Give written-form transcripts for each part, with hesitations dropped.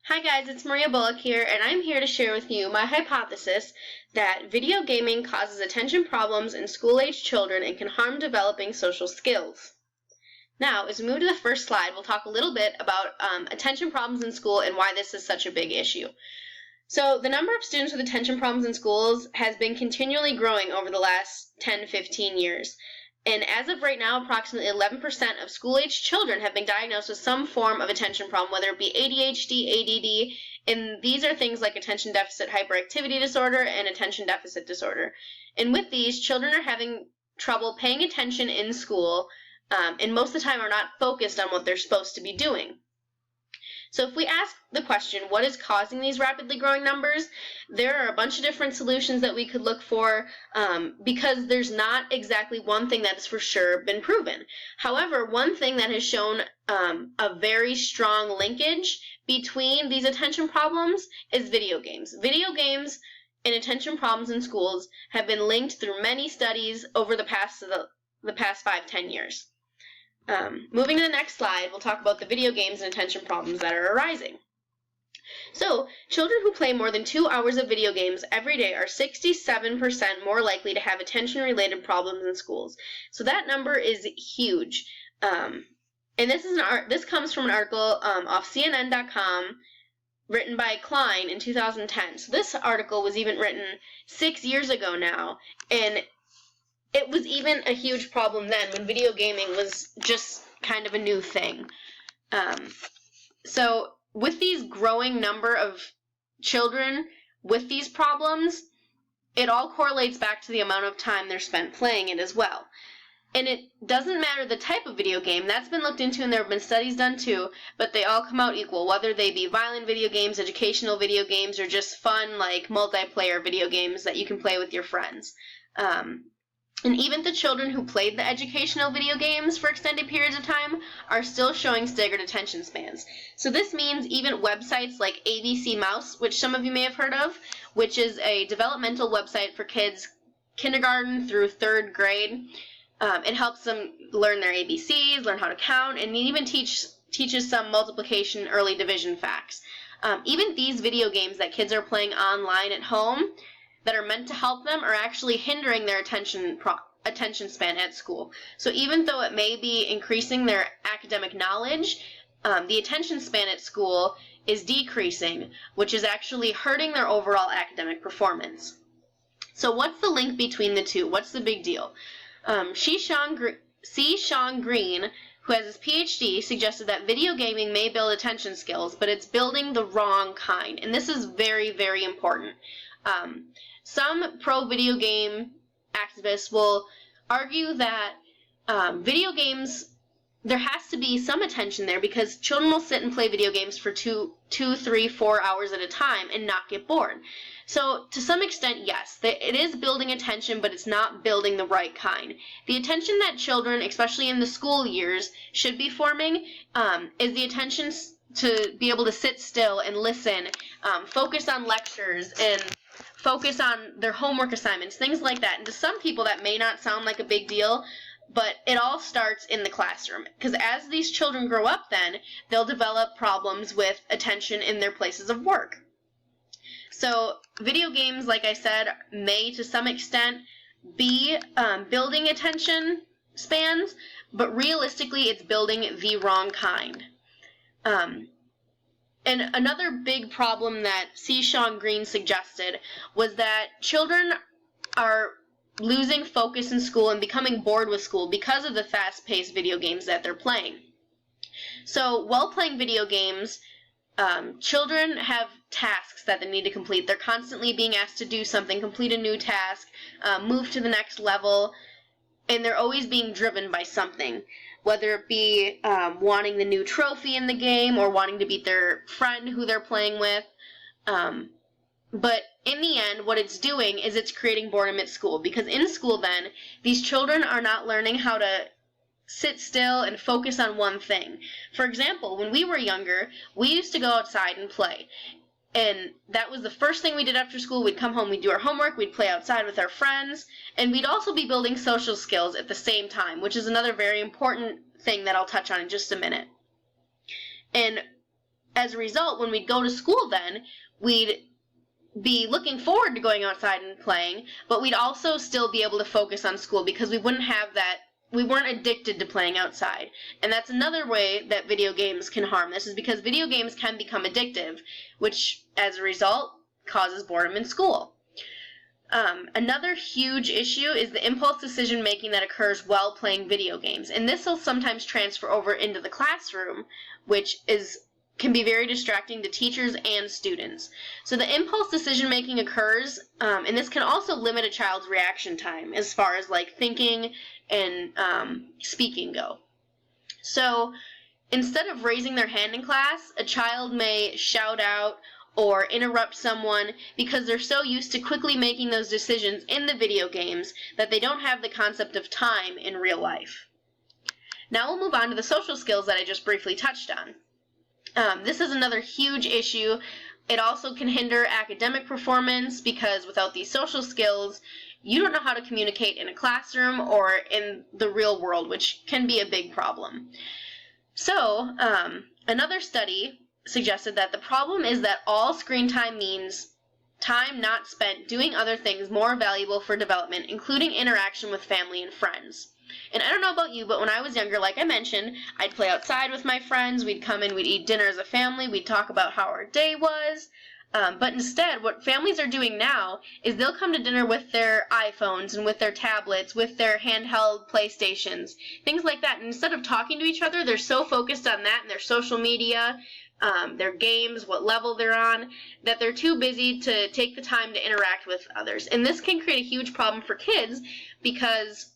Hi guys, it's Maria Bullock here, and I'm here to share with you my hypothesis that video gaming causes attention problems in school-aged children and can harm developing social skills. Now, as we move to the first slide, we'll talk a little bit about attention problems in school and why this is such a big issue. So, the number of students with attention problems in schools has been continually growing over the last 10 to 15 years. And as of right now, approximately 11% of school-aged children have been diagnosed with some form of attention problem, whether it be ADHD, ADD, and these are things like attention deficit hyperactivity disorder and attention deficit disorder. And with these, children are having trouble paying attention in school, and most of the time are not focused on what they're supposed to be doing. So if we ask the question, what is causing these rapidly growing numbers, there are a bunch of different solutions that we could look for because there's not exactly one thing that's for sure been proven. However, one thing that has shown a very strong linkage between these attention problems is video games. Video games and attention problems in schools have been linked through many studies over the past 5-10 years. Moving to the next slide, we'll talk about the video games and attention problems that are arising. So, children who play more than 2 hours of video games every day are 67% more likely to have attention-related problems in schools. So that number is huge. And this comes from an article off CNN.com written by Klein in 2010. So this article was even written 6 years ago now, and it was even a huge problem then when video gaming was just kind of a new thing. So with these growing number of children with these problems, it all correlates back to the amount of time they're spent playing it as well. And it doesn't matter the type of video game, that's been looked into and there have been studies done too, but they all come out equal, whether they be violent video games, educational video games, or just fun like multiplayer video games that you can play with your friends. And even the children who played the educational video games for extended periods of time are still showing staggered attention spans. So this means even websites like ABC Mouse, which some of you may have heard of, which is a developmental website for kids kindergarten through 3rd grade. It helps them learn their ABCs, learn how to count, and it even teaches some multiplication early division facts. Even these video games that kids are playing online at home that are meant to help them are actually hindering their attention span at school. So even though it may be increasing their academic knowledge, the attention span at school is decreasing, which is actually hurting their overall academic performance. So what's the link between the two? What's the big deal? C. Sean Green, who has his PhD, suggested that video gaming may build attention skills, but it's building the wrong kind. And this is very, very important. Some pro-video game activists will argue that video games, there has to be some attention there because children will sit and play video games for 2, 3, 4 hours at a time and not get bored. So to some extent, yes, it is building attention, but it's not building the right kind. The attention that children, especially in the school years, should be forming is the attention to be able to sit still and listen, focus on lectures, and focus on their homework assignments, things like that. And to some people that may not sound like a big deal, but it all starts in the classroom. Because as these children grow up then, they'll develop problems with attention in their places of work. So video games, like I said, may to some extent be building attention spans, but realistically it's building the wrong kind. And another big problem that C. Sean Green suggested was that children are losing focus in school and becoming bored with school because of the fast-paced video games that they're playing. So while playing video games, children have tasks that they need to complete. They're constantly being asked to do something, complete a new task, move to the next level, and they're always being driven by something, whether it be wanting the new trophy in the game or wanting to beat their friend who they're playing with. But in the end, what it's doing is it's creating boredom at school, because in school then, these children are not learning how to sit still and focus on one thing. For example, when we were younger, we used to go outside and play. And that was the first thing we did after school. We'd come home, we'd do our homework, we'd play outside with our friends, and we'd also be building social skills at the same time, which is another very important thing that I'll touch on in just a minute. And as a result, when we'd go to school then, we'd be looking forward to going outside and playing, but we'd also still be able to focus on school because we wouldn't have that, we weren't addicted to playing outside. And that's another way that video games can harm this, is because video games can become addictive, which as a result causes boredom in school. Another huge issue is the impulse decision making that occurs while playing video games, and this will sometimes transfer over into the classroom, which can be very distracting to teachers and students. So the impulse decision making occurs, and this can also limit a child's reaction time as far as like thinking and speaking go. So instead of raising their hand in class, a child may shout out or interrupt someone because they're so used to quickly making those decisions in the video games that they don't have the concept of time in real life. Now we'll move on to the social skills that I just briefly touched on. This is another huge issue. It also can hinder academic performance because without these social skills, you don't know how to communicate in a classroom or in the real world, which can be a big problem. So, another study suggested that the problem is that all screen time means time not spent doing other things more valuable for development, including interaction with family and friends. And I don't know about you, but when I was younger, like I mentioned, I'd play outside with my friends, we'd come in, we'd eat dinner as a family, we'd talk about how our day was. But instead, what families are doing now is they'll come to dinner with their iPhones and with their tablets, with their handheld PlayStations, things like that. And instead of talking to each other, they're so focused on that and their social media, their games, what level they're on, that they're too busy to take the time to interact with others. And this can create a huge problem for kids because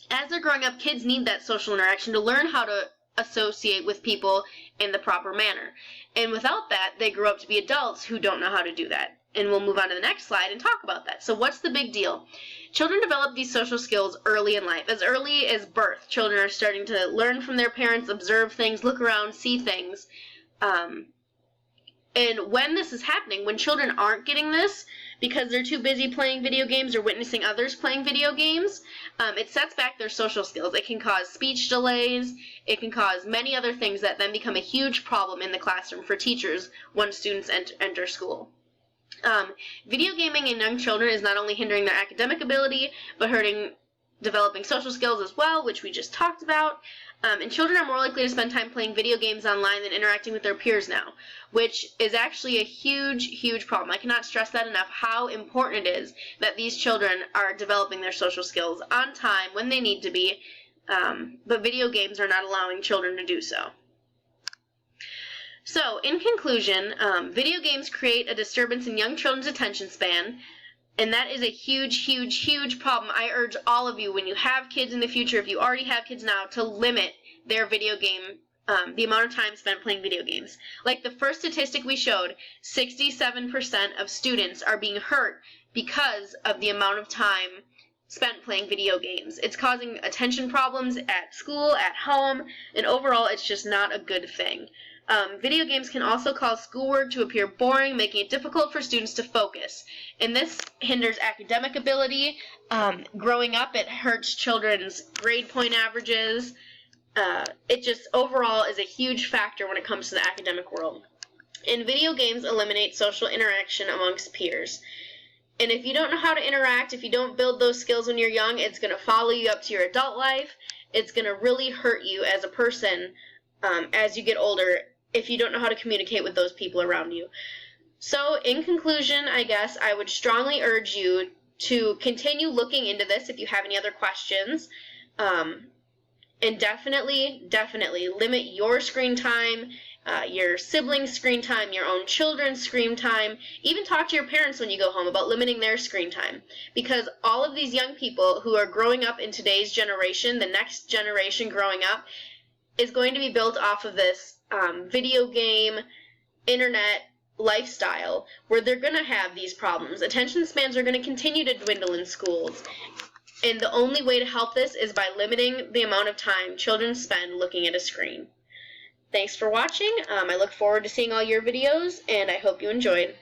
as they're growing up, kids need that social interaction to learn how to associate with people in the proper manner. And without that, they grow up to be adults who don't know how to do that. And we'll move on to the next slide and talk about that. So what's the big deal? Children develop these social skills early in life. As early as birth, children are starting to learn from their parents, observe things, look around, see things. And when this is happening, when children aren't getting this because they're too busy playing video games or witnessing others playing video games, it sets back their social skills. It can cause speech delays. It can cause many other things that then become a huge problem in the classroom for teachers when students enter school. Video gaming in young children is not only hindering their academic ability, but hurting developing social skills as well, which we just talked about. And children are more likely to spend time playing video games online than interacting with their peers now, which is actually a huge, huge problem. I cannot stress that enough, how important it is that these children are developing their social skills on time when they need to be, but video games are not allowing children to do so. So, in conclusion, video games create a disturbance in young children's attention span, and that is a huge, huge, huge problem. I urge all of you, when you have kids in the future, if you already have kids now, to limit their video game, the amount of time spent playing video games. Like the first statistic we showed, 67% of students are being hurt because of the amount of time spent playing video games. It's causing attention problems at school, at home, and overall it's just not a good thing. Video games can also cause schoolwork to appear boring, making it difficult for students to focus. And this hinders academic ability. Growing up, it hurts children's grade point averages. It just overall is a huge factor when it comes to the academic world. And video games eliminate social interaction amongst peers. And if you don't know how to interact, if you don't build those skills when you're young, it's going to follow you up to your adult life. It's going to really hurt you as a person as you get older if you don't know how to communicate with those people around you. So, in conclusion, I guess I would strongly urge you to continue looking into this if you have any other questions. And definitely limit your screen time, your siblings' screen time, your own children's screen time. Even talk to your parents when you go home about limiting their screen time. Because all of these young people who are growing up in today's generation, the next generation growing up, is going to be built off of this video game, internet lifestyle where they're going to have these problems. Attention spans are going to continue to dwindle in schools. And the only way to help this is by limiting the amount of time children spend looking at a screen. Thanks for watching. I look forward to seeing all your videos, and I hope you enjoyed.